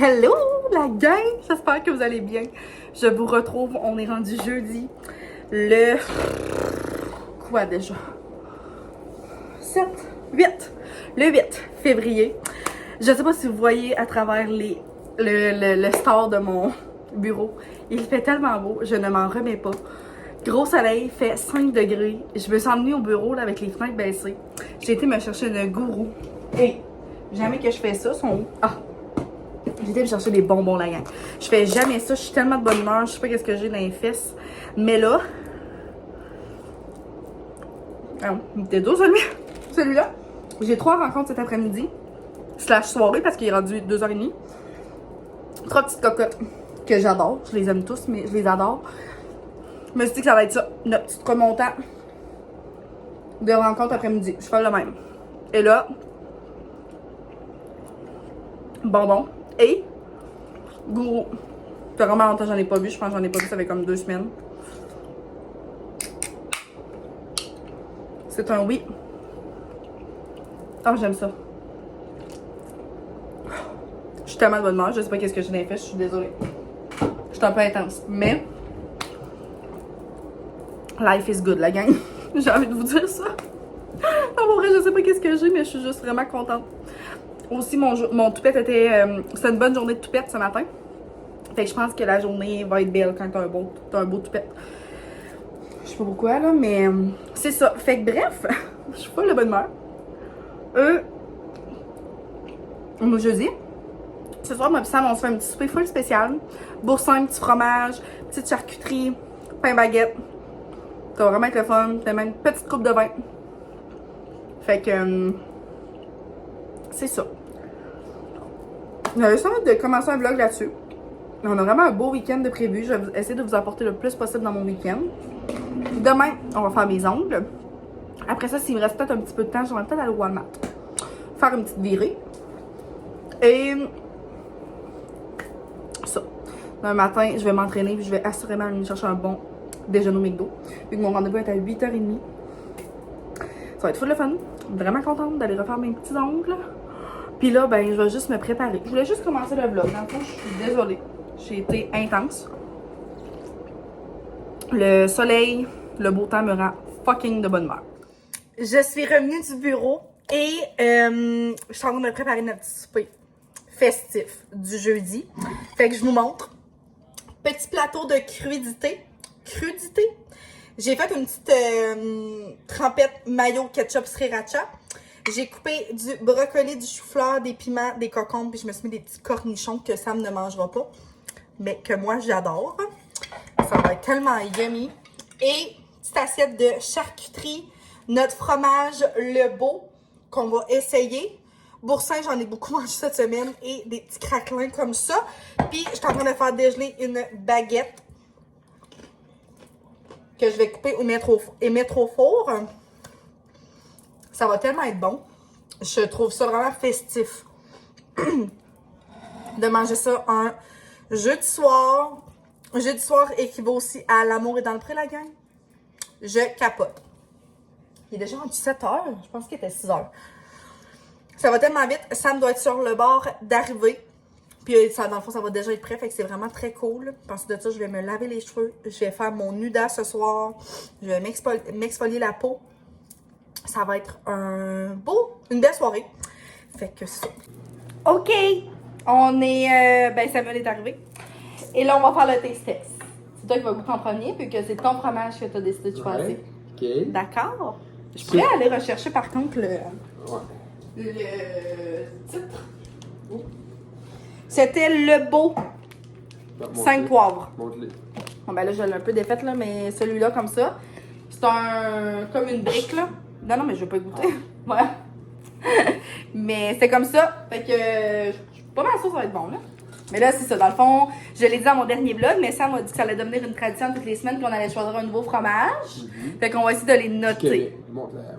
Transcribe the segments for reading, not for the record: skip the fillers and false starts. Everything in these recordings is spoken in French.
Hello la gang, j'espère que vous allez bien. Je vous retrouve, on est rendu jeudi, le... quoi déjà? 7, 8, le 8 février. Je sais pas si vous voyez à travers le store de mon bureau. Il fait tellement beau, je ne m'en remets pas. Gros soleil, fait 5 degrés. Je me suis emmenée au bureau là, avec les fenêtres baissées. J'ai été me chercher une gourou. Et jamais que je fais ça, sont où? Ah! J'ai été me chercher des bonbons, la gang. Je fais jamais ça, je suis tellement de bonne humeur, je sais pas qu'est-ce que j'ai dans les fesses. Mais là... Ah, il était doux celui-là. J'ai 3 rencontres cet après-midi. Slash soirée parce qu'il est rendu 2h30. 3 petites cocottes que j'adore. Je les aime tous, mais je les adore. Je me suis dit que ça va être ça, notre petit remontant de rencontre après-midi. Je fais le même. Et là, bonbons et gourou. Ça fait vraiment longtemps que j'en ai pas vu. Je pense que j'en ai pas vu, ça fait comme 2 semaines. C'est un oui. Ah, j'aime ça. Je suis tellement de bonne humeur. Je sais pas qu'est-ce que j'ai dans les fesses. Je suis désolée. Je suis un peu intense. Mais life is good, la gang. J'ai envie de vous dire ça. Non, pour vrai, je sais pas qu'est-ce que j'ai, mais je suis juste vraiment contente. Aussi, mon toupette était... c'était une bonne journée de toupette ce matin. Fait que je pense que la journée va être belle quand t'as un beau toupette. Je sais pas pourquoi, là, mais c'est ça. Fait que bref, je suis pas de bonne humeur. On est jeudi. Ce soir, moi et Sam, on se fait un petit souper full spécial. Boursin, petit fromage, petite charcuterie, pain baguette. Ça va vraiment être le fun. T'as même une petite coupe de vin. Fait que... c'est ça. J'avais juste envie de commencer un vlog là-dessus. On a vraiment un beau week-end de prévu. Je vais essayer de vous apporter le plus possible dans mon week-end. Demain, on va faire mes ongles. Après ça, s'il me reste peut-être un petit peu de temps, j'aimerais peut-être aller au Walmart. Faire une petite virée. Et... ça. Demain matin, je vais m'entraîner puis je vais assurément aller chercher un bon déjeuner au McDo. Vu que mon rendez-vous est à 8h30. Ça va être full le fun. Vraiment contente d'aller refaire mes petits ongles. Puis là, ben, je vais juste me préparer. Je voulais juste commencer le vlog. Dans le fond, je suis désolée. J'ai été intense. Le soleil, le beau temps me rend fucking de bonne humeur. Je suis revenue du bureau et je suis en train de me préparer notre petit souper festif du jeudi. Fait que je vous montre. Petit plateau de crudité. Crudité? J'ai fait une petite trempette mayo ketchup sriracha. J'ai coupé du brocoli, du chou-fleur, des piments, des cocombes, puis je me suis mis des petits cornichons que Sam ne mangera pas, mais que moi j'adore. Ça va être tellement yummy. Et petite assiette de charcuterie, notre fromage Le Beau qu'on va essayer. Boursin, j'en ai beaucoup mangé cette semaine et des petits craquelins comme ça. Puis je suis en train de faire dégeler une baguette que je vais couper et mettre au four. Ça va tellement être bon. Je trouve ça vraiment festif. De manger ça un jeudi soir. Jeudi soir équivaut aussi à l'amour est dans le pré, la gang. Je capote. Il est déjà rendu 7h. Je pense qu'il était 6h. Ça va tellement vite. Sam doit être sur le bord d'arriver. Puis ça, dans le fond, ça va déjà être prêt. Fait que c'est vraiment très cool. Ensuite de ça, je vais me laver les cheveux. Je vais faire mon nuda ce soir. Je vais m'exfolier la peau. Ça va être une belle soirée. Fait que ça. OK! On est... ben, Samuel est arrivé. Et là, on va faire le taste test. C'est toi qui vas goûter en premier, puis que c'est ton fromage que tu as décidé de choisir. OK. D'accord? Je pourrais aller rechercher, par contre, le titre. C'était Le Beau. 5 poivres. Montre-les. Bon, ben là, je l'ai un peu défaite, là, mais celui-là, comme ça, c'est comme une brique, là. Non, mais je vais pas goûter. Ouais. Mais c'est comme ça. Fait que je suis pas mal sûre que ça va être bon, là. Mais là, c'est ça. Dans le fond, je l'ai dit dans mon dernier vlog, mais Sam m'a dit que ça allait devenir une tradition toutes les semaines, qu'on allait choisir un nouveau fromage. Fait qu'on va essayer de les noter.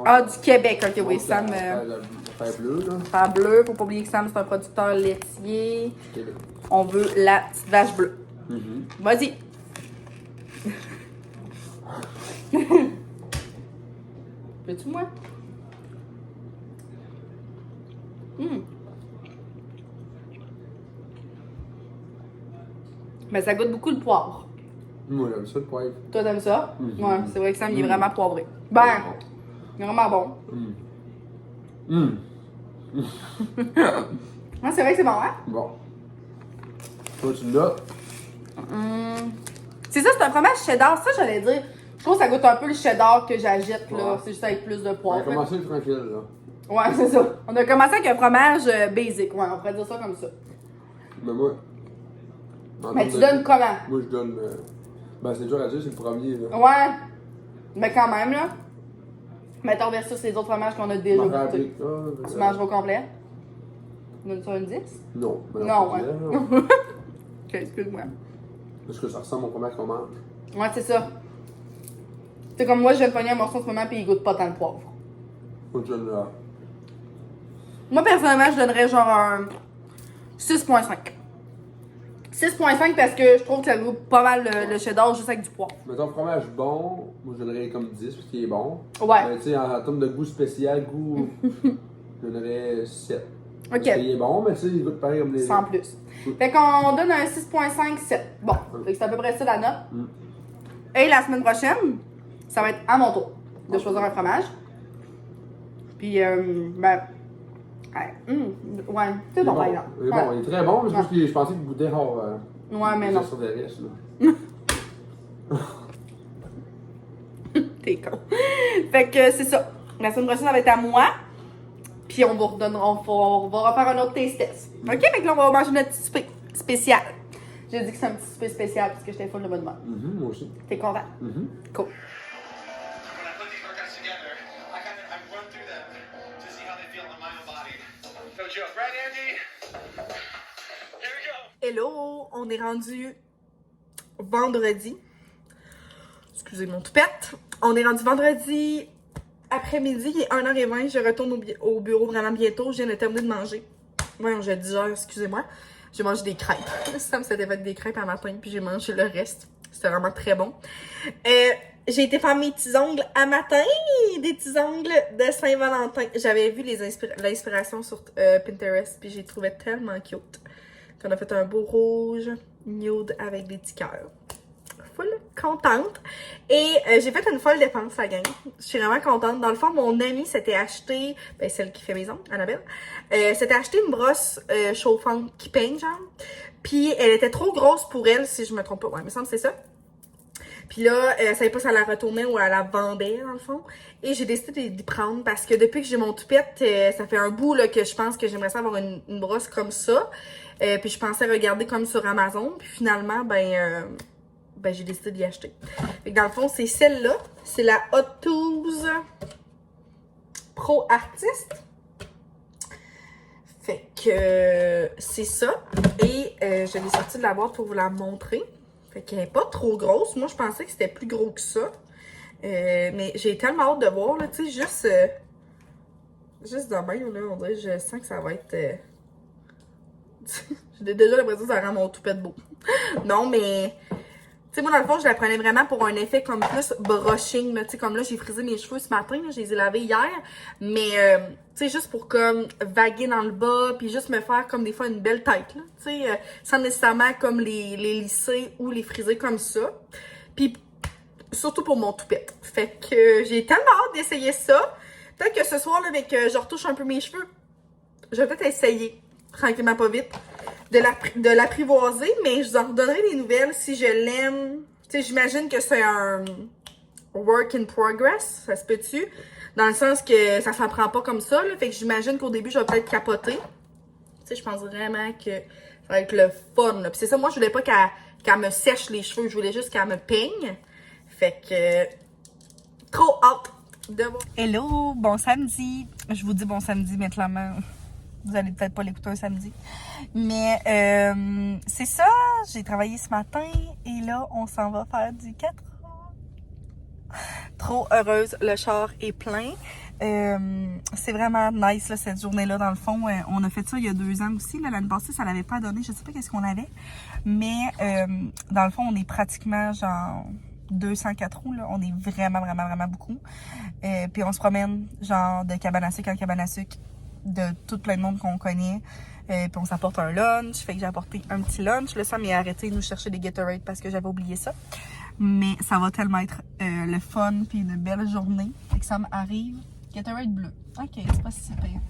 Ah, du Québec. Ok, oui, Sam. Faire bleu, là. Faire bleu. Faut pas oublier que Sam, c'est un producteur laitier. Québec. On veut la petite vache bleue. Vas-y. Veux-tu, moi? Mais ça goûte beaucoup le poivre. Moi, j'aime ça, le poivre. Toi, t'aimes ça? Mhm. Ouais, c'est vrai que Sam, il est vraiment poivré. Ben, il est vraiment bon. Ah, c'est vrai que c'est bon, hein? Bon. Toi, tu l'as. C'est ça, c'est un fromage cheddar. Ça, j'allais dire. Je trouve que ça goûte un peu le cheddar que j'agite, là. Ouais. C'est juste avec plus de On a poivre. commencé tranquille, là. Ouais, c'est ça. On a commencé avec un fromage basic. Ouais, on pourrait dire ça comme ça. Mais moi. en Mais termes tu de- donnes comment? Moi, je donne. Ben, c'est dur à dire, c'est le premier, là. Ouais. Mais quand même, là. Mettons versus les autres fromages qu'on a déjà Marqueur goûté. applique, Tu manges au complet? Donne ça une 10? Non. Ben, Non, pas ouais. dire, là. Ok, excuse-moi. Est-ce que ça ressemble au fromage qu'on mange? Ouais, c'est ça. C'est comme moi, je viens de pogner un morceau en ce moment puis il goûte pas tant le poivre. Moi, je donne là. Moi, personnellement, je donnerais genre un 6.5. 6.5 parce que je trouve que ça goûte pas mal le cheddar juste avec du poivre. Mettons, fromage bon, moi, je donnerais comme 10 parce qu'il est bon. Ouais. Mais tu sais, en termes de goût spécial, je donnerais 7. Ok. Parce qu'il est bon, mais tu sais, il goûte pareil comme les Sans autres. plus. Fait qu'on donne un 6.5, 7. Bon, fait que c'est à peu près ça la note. Et la semaine prochaine, ça va être à mon tour de choisir un fromage. Puis, ben. Ouais, c'est bon, par exemple. Il est Ouais. bon, il est très bon, mais c'est parce que je pensais qu'il goûtait hors. Ouais, mais non. Sur des restes, là. T'es con. Fait que c'est ça. La semaine prochaine, ça va être à moi. Puis on va refaire un autre taste test. Ok? Fait que là, on va manger notre petit souper spécial. J'ai dit que c'est un petit souper spécial parce que j'étais full de bonne humeur. Moi aussi. T'es content? Cool. When I put these workouts together, I run through them to see how they feel on my own body. No joke, right, Andy? Here we go. Hello! On est rendu vendredi. Excusez mon toupette. On est rendu vendredi après-midi, il est 1h20. Je retourne au bureau vraiment bientôt. Je viens de terminer de manger. Voyons, j'ai 10 heures, excusez-moi. J'ai mangé des crêpes. Ça me s'était fait des crêpes un matin, puis j'ai mangé le reste. C'était vraiment très bon. J'ai été faire mes petits ongles à matin. Des petits ongles de Saint-Valentin. J'avais vu l'inspiration sur Pinterest, puis j'ai trouvé tellement cute. Puis on a fait un beau rouge nude avec des petits cœurs. Full contente. Et j'ai fait une folle dépense à la gang. Je suis vraiment contente. Dans le fond, mon amie s'était acheté, ben celle qui fait mes ongles, Annabelle, s'était acheté une brosse chauffante qui peigne, genre. Puis elle était trop grosse pour elle, si je me trompe pas. Ouais, il me semble que c'est ça. Puis là, elle savait pas si elle la retournait ou elle la vendait, dans le fond. Et j'ai décidé d'y prendre parce que depuis que j'ai mon toupette, ça fait un bout là, que je pense que j'aimerais ça avoir une brosse comme ça. Puis je pensais regarder comme sur Amazon. Puis finalement, ben j'ai décidé d'y acheter. Fait que dans le fond, c'est celle-là. C'est la Hot Tools Pro Artist. Fait que c'est ça. Et je l'ai sortie de la boîte pour vous la montrer. Fait qu'elle n'est pas trop grosse. Moi, je pensais que c'était plus gros que ça. Mais j'ai tellement hâte de voir, là. Tu sais, juste de même, là, on dirait, je sens que ça va être... J'ai déjà l'impression que ça rend mon toupette beau. Non, mais... Tu sais, moi, dans le fond, je la prenais vraiment pour un effet comme plus brushing, là. Tu sais, comme là, j'ai frisé mes cheveux ce matin, là, je les ai lavés hier. Mais, tu sais, juste pour comme vaguer dans le bas, puis juste me faire comme des fois une belle tête, là. Tu sais, sans nécessairement comme les lisser ou les friser comme ça. Puis, surtout pour mon toupette. Fait que j'ai tellement hâte d'essayer ça. Peut-être que ce soir, là, avec je retouche un peu mes cheveux, je vais peut-être essayer, tranquillement, pas vite, de l'apprivoiser, mais je vous en redonnerai des nouvelles si je l'aime. Tu sais, j'imagine que c'est un work in progress, ça se peut-tu? Dans le sens que ça s'en prend pas comme ça, là. Fait que j'imagine qu'au début, je vais peut-être capoter. Tu sais, je pense vraiment que ça va être le fun, là. Puis c'est ça, moi, je voulais pas qu'elle me sèche les cheveux, je voulais juste qu'elle me peigne. Fait que... trop hâte de voir. Hello, bon samedi. Je vous dis bon samedi, mais clairement... Vous allez peut-être pas l'écouter un samedi. Mais c'est ça, j'ai travaillé ce matin et là, on s'en va faire du 4 heures. Trop heureuse, le char est plein. C'est vraiment nice là, cette journée-là. Dans le fond, on a fait ça il y a 2 ans aussi. L'année passée, ça l'avait pas donné. Je sais pas qu'est-ce qu'on avait. Mais dans le fond, on est pratiquement genre 204 roues. Là. On est vraiment beaucoup. Puis on se promène genre de cabane à sucre en cabane à sucre. de tout plein de monde qu'on connaît. Puis on s'apporte un lunch. Fait que j'ai apporté un petit lunch. Là, Sam est arrêté de nous chercher des Gatorade parce que j'avais oublié ça. Mais ça va tellement être le fun puis une belle journée. Fait que Sam arrive. Gatorade bleu. Ok, c'est pas si pire.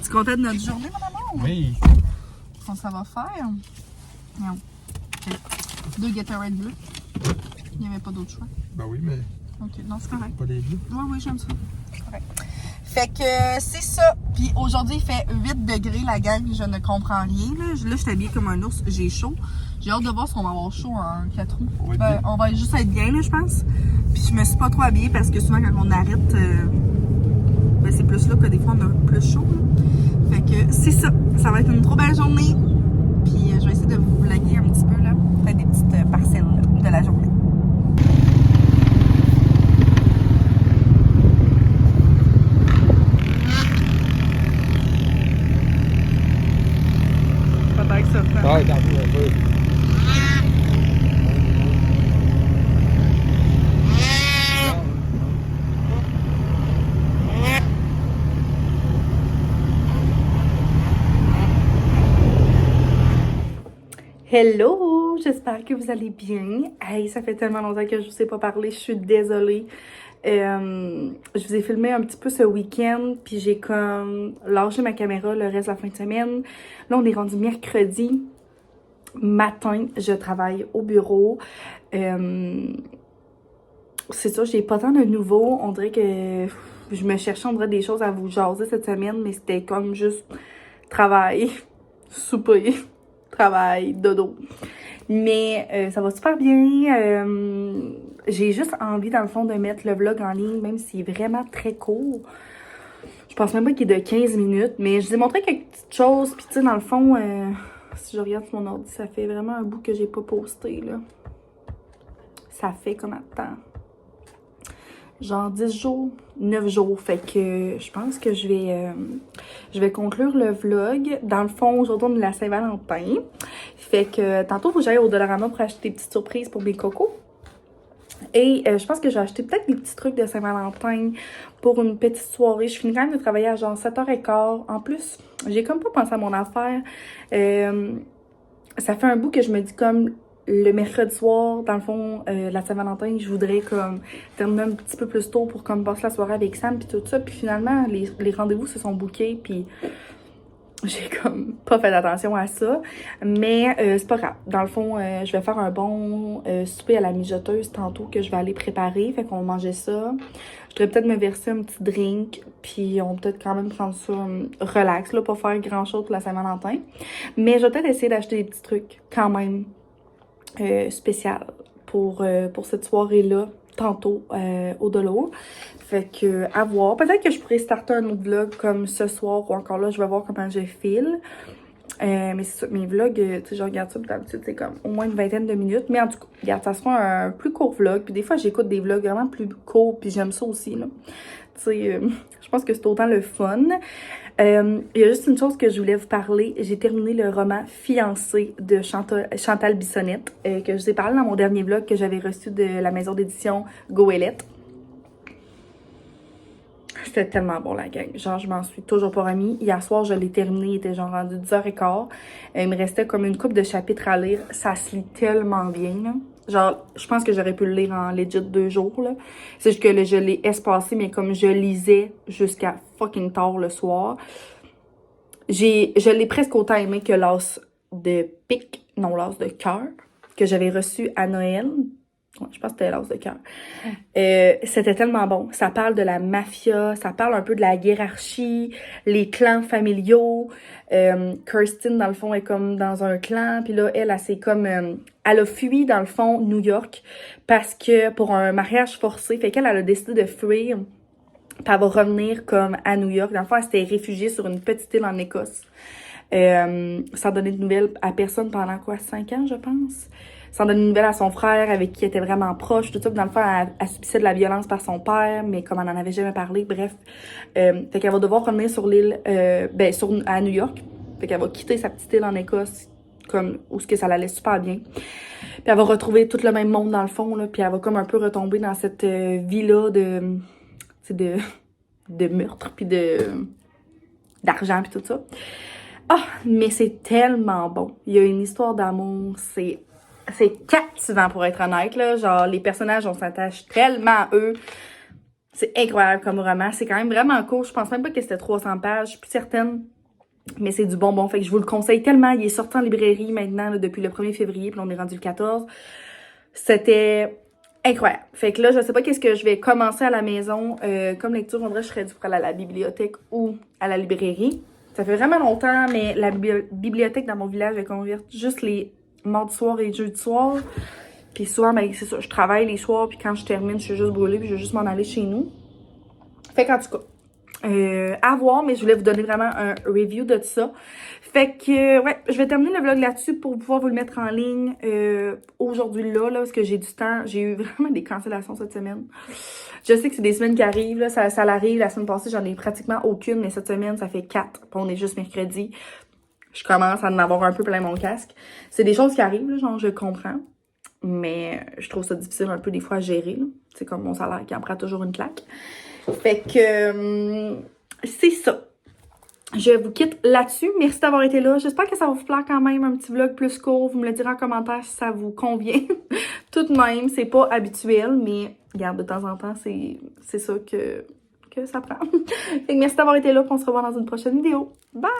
Tu es content de notre journée, mon amour? Oui. Qu'on ça va faire? Non. Okay. 2 Gatorade bleus. Il n'y avait pas d'autre choix. Ben oui, mais Ok, non, c'est correct. pas les bleus. Oui, j'aime ça. C'est correct. Fait que c'est ça. Puis aujourd'hui, il fait 8 degrés, la gang. Je ne comprends rien. Là, je suis habillée comme un ours. J'ai chaud. J'ai hâte de voir si on va avoir chaud en 4 roues. On va juste être bien, là, je pense. Puis je me suis pas trop habillée parce que souvent, quand on arrête, c'est plus là que des fois, on a plus chaud. Là. Fait que c'est ça. Ça va être une trop belle journée. Puis je vais essayer de vous vlogger un petit peu, là. Faire des petites parcelles là, de la journée. Pas que ça fait. Ouais, t'as vu un peu. Hello! J'espère que vous allez bien. Hey, ça fait tellement longtemps que je vous ai pas parlé, je suis désolée. Je vous ai filmé un petit peu ce week-end, puis j'ai comme lâché ma caméra le reste de la fin de semaine. Là, on est rendu mercredi matin, je travaille au bureau. C'est ça, j'ai pas tant de nouveaux. On dirait que je me cherchais, on dirait des choses à vous jaser cette semaine, mais c'était comme juste travail, souper. Travail, dodo. Mais ça va super bien. J'ai juste envie, dans le fond, de mettre le vlog en ligne, même s'il est vraiment très court. Je pense même pas qu'il est de 15 minutes, mais je vous ai montré quelques petites choses. Puis tu sais, dans le fond, si je regarde sur mon ordi, ça fait vraiment un bout que j'ai pas posté, là. Ça fait combien de temps? Genre 10 jours, 9 jours. Fait que je pense que je vais conclure le vlog. Dans le fond, aujourd'hui, on est la Saint-Valentin. Fait que tantôt, il faut que j'aille au Dollarama pour acheter des petites surprises pour mes cocos. Et je pense que je vais acheter peut-être des petits trucs de Saint-Valentin pour une petite soirée. Je finis quand même de travailler à genre 7h15. En plus, j'ai comme pas pensé à mon affaire. Ça fait un bout que je me dis comme... Le mercredi soir, dans le fond, la Saint-Valentin, je voudrais comme terminer un petit peu plus tôt pour comme passer la soirée avec Sam puis tout ça. Puis finalement, les rendez-vous se sont bookés puis j'ai comme pas fait attention à ça. Mais c'est pas grave. Dans le fond, je vais faire un bon souper à la mijoteuse tantôt que je vais aller préparer. Fait qu'on va manger ça. Je devrais peut-être me verser un petit drink. Puis on va peut-être quand même prendre ça relax, là, pas faire grand-chose pour la Saint-Valentin. Mais je vais peut-être essayer d'acheter des petits trucs quand même. Spécial pour cette soirée-là, tantôt au Dolo. Fait que, à voir. Peut-être que je pourrais starter un autre vlog comme ce soir ou encore là, je vais voir comment je file. Mais c'est ça, mes vlogs, tu sais, je regarde ça, d'habitude, c'est comme au moins une vingtaine de minutes. Mais en tout cas, regarde, ça sera un plus court vlog. Puis des fois, j'écoute des vlogs vraiment plus courts, puis j'aime ça aussi, là. Tu sais, je pense que c'est autant le fun. Il y a juste une chose que je voulais vous parler. J'ai terminé le roman Fiancée de Chantal Bissonnette, que je vous ai parlé dans mon dernier vlog que j'avais reçu de la maison d'édition Goélette. C'était tellement bon, la gang. Genre, je m'en suis toujours pas remis. Hier soir, je l'ai terminé. Il était genre rendu 10h15. Il me restait comme une couple de chapitres à lire. Ça se lit tellement bien, là. Genre, je pense que j'aurais pu le lire en legit 2 jours, là. C'est juste que là, je l'ai espacé, mais comme je lisais jusqu'à fucking tard le soir, je l'ai presque autant aimé que l'as de pique, non, l'as de cœur, que j'avais reçu à Noël. Ouais, je pense que c'était l'as de cœur. C'était tellement bon. Ça parle de la mafia, ça parle un peu de la hiérarchie, les clans familiaux. Kirsten, dans le fond, est comme dans un clan. Puis là, elle c'est comme... elle a fui, dans le fond, New York parce que pour un mariage forcé. Fait qu'elle a décidé de fuir. Puis elle va revenir comme à New York. Dans le fond, elle s'était réfugiée sur une petite île en Écosse. Sans donner de nouvelles à personne pendant quoi? 5 ans, je pense. Sans donner de nouvelles à son frère, avec qui elle était vraiment proche, tout ça. Puis dans le fond, elle subissait de la violence par son père, mais comme elle n'en avait jamais parlé, bref. Fait qu'elle va devoir revenir sur l'île, à New York. Fait qu'elle va quitter sa petite île en Écosse, comme, où ce que ça l'allait super bien. Puis elle va retrouver tout le même monde dans le fond, là. Puis elle va comme un peu retomber dans cette vie-là de meurtre, puis de d'argent pis tout ça. Ah, mais c'est tellement bon. Il y a une histoire d'amour, c'est captivant pour être honnête, là. Genre, les personnages, on s'attache tellement à eux. C'est incroyable comme roman. C'est quand même vraiment court. Je pense même pas que c'était 300 pages. Je suis plus certaine. Mais c'est du bonbon. Fait que je vous le conseille tellement. Il est sorti en librairie maintenant, là, depuis le 1er février. Puis on est rendu le 14. C'était incroyable. Fait que là, je sais pas qu'est-ce que je vais commencer à la maison. Comme lecture, on dirait que je serais due pour aller à la bibliothèque ou à la librairie. Ça fait vraiment longtemps, mais la bibliothèque dans mon village, elle converte juste les mardis soirs et jeudis soirs. Puis souvent, ben, c'est ça, je travaille les soirs, puis quand je termine, je suis juste brûlée, puis je vais juste m'en aller chez nous. Fait qu'en tout cas, à voir, mais je voulais vous donner vraiment un review de ça. Fait que, ouais, je vais terminer le vlog là-dessus pour pouvoir vous le mettre en ligne aujourd'hui là, parce que j'ai du temps. J'ai eu vraiment des cancellations cette semaine. Je sais que c'est des semaines qui arrivent, là, ça l'arrive. La semaine passée, j'en ai pratiquement aucune, mais cette semaine, ça fait 4. Puis on est juste mercredi. Je commence à en avoir un peu plein mon casque. C'est des choses qui arrivent, là, genre, je comprends. Mais je trouve ça difficile un peu des fois à gérer. C'est comme mon salaire qui en prend toujours une claque. Fait que c'est ça. Je vous quitte là-dessus. Merci d'avoir été là. J'espère que ça va vous plaire quand même, un petit vlog plus court. Vous me le direz en commentaire si ça vous convient. Tout de même, c'est pas habituel, mais regarde, de temps en temps, c'est ça que ça prend. Fait que merci d'avoir été là. On se revoit dans une prochaine vidéo. Bye!